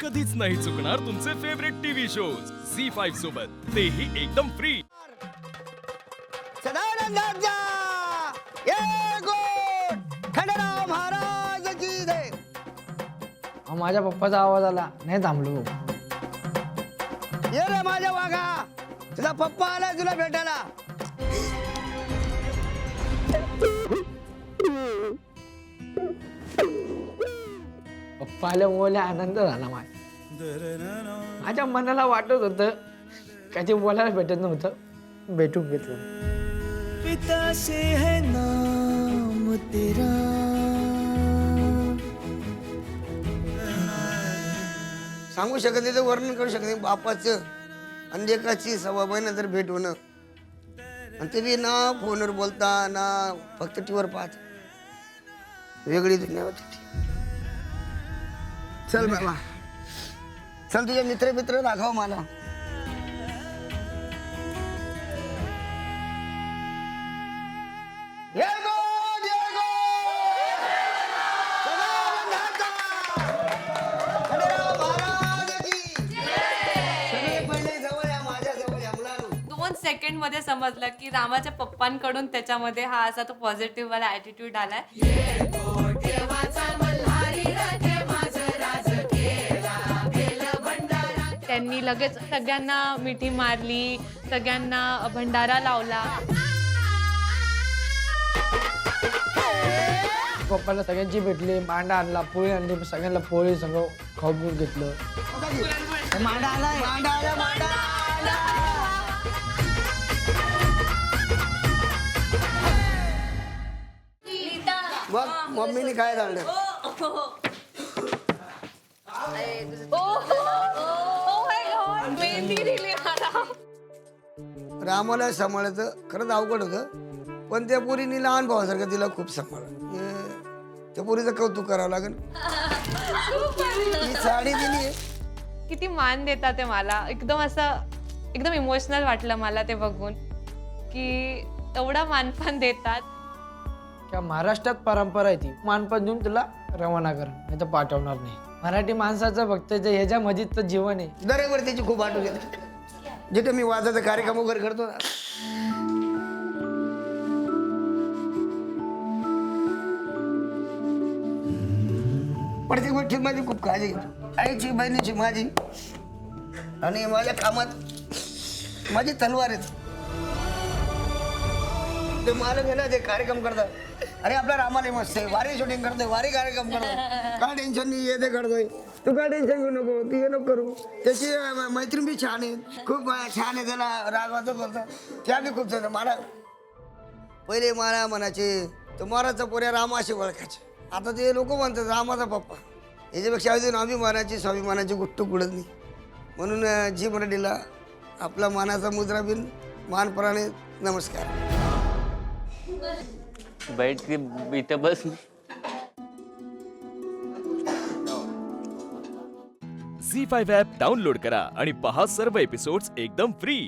कधीच नाही चुकणार तुमचे फेवरेट टीव्ही शोज झी5 सोबत, तेही एकदम फ्री। सदानंदाचा ये गोड खंडेराव महाराज की जय। माझ्या पप्पाचा आवाज आला, नाही थांबलो। ये रे माझ्या वाघा, तुझा पप्पा आला तुला भेटायला। पप्पा आल्यामुळे आनंद झाला माझ्या मनाला वाटत होतं का ते बोलायला भेटत नव्हतं, भेटून घेतलं। पिता से है नाम तेरा, सांगू शकत नाही, वर्णन करू शकत नाही बापाचं आणि लेकाची सव्वा महिन्यानंतर भेट होणं, आणि ते बी ना फोनवर बोलता ना फक्त टीव्हीवर पाहत, वेगळी दुनिया होती ती। चल बाबा चल, तुझे मित्र मित्र दाखव मला। ये गोड, ये गोड, सदानंदाचा खंडेराव महाराज की जय। सगळे पहिले जवळ या, माझ्या जवळ या मुलांनो। 2 सेकंड मध्ये समजलं की रामाच्या पप्पांकडून त्याच्यामध्ये हा असा तो पॉझिटिव्ह वाला ऍटिट्यूड आलाय। त्यांनी लगेच सगळ्यांना मिठी मारली, सगळ्यांना भंडारा लावला। पप्पाला सगळ्यांची भेटली, मांडा आणला, पोळी आणली, सगळ्यांना पोळी सगळं खाऊन घेतलं। मांडा आलाय, मांडा आला, मांडा आला। मग मम्मीने काय झालं? रामाला सांभाळायचं खरंच अवघड होतं, पण त्या पोरीने लहान भावासारखं तिला खूप सांभाळलं। त्या पोरीचं कौतुक करावं लागेल। ही साडी दिली, किती मान देतात ते मला, एकदम असं एकदम इमोशनल वाटलं मला ते बघून की एवढा मानपान देतात। किंवा महाराष्ट्रात परंपरा आहे ती, मानपान देऊन तुला रवाना कर, नाही तर पाठवणार नाही। मराठी माणसाचं फक्त जे ह्याच्यामध्ये तर जीवन आहे। दरेवर त्याची खूप आठवण येते, जिथे मी वाजाचा कार्यक्रम वगैरे करतो ना, प्रत्येक गोष्टी माझी खूप काळजी घेतो, आईची बहिणीची माझी, आणि माझ्या कामात माझी तलवार आहे। ते मालक आहे ना, ते कार्यक्रम करतात, अरे आपला रामाने मस्त आहे, वारी शूटिंग करतोय, वारी कार्यक्रम करतोय, काय टेन्शन नाही, येते करतोय, तू काय टेन्शन घेऊ नको, तू हे नको करू। त्याची मैत्रीण बी छान आहे, खूप छान आहे, त्याला रागवाचं बोलतं, त्या बी खूप छान। मला पहिले मला म्हणायचे तुम्हाराचा पोऱ्या रामाशी ओळखायचे, आता ते लोक म्हणतात रामाचा पप्पा। याच्यापेक्षा अजून अभिमानाची स्वाभिमानाची गोष्ट कुठत नाही। म्हणून जी मराठीला आपला मानाचा मुद्रा बिन मानपराने नमस्कार। बैठ के इथं बस। झी5 ॲप डाउनलोड करा आणि पहा सर्व एपिसोड्स एकदम फ्री।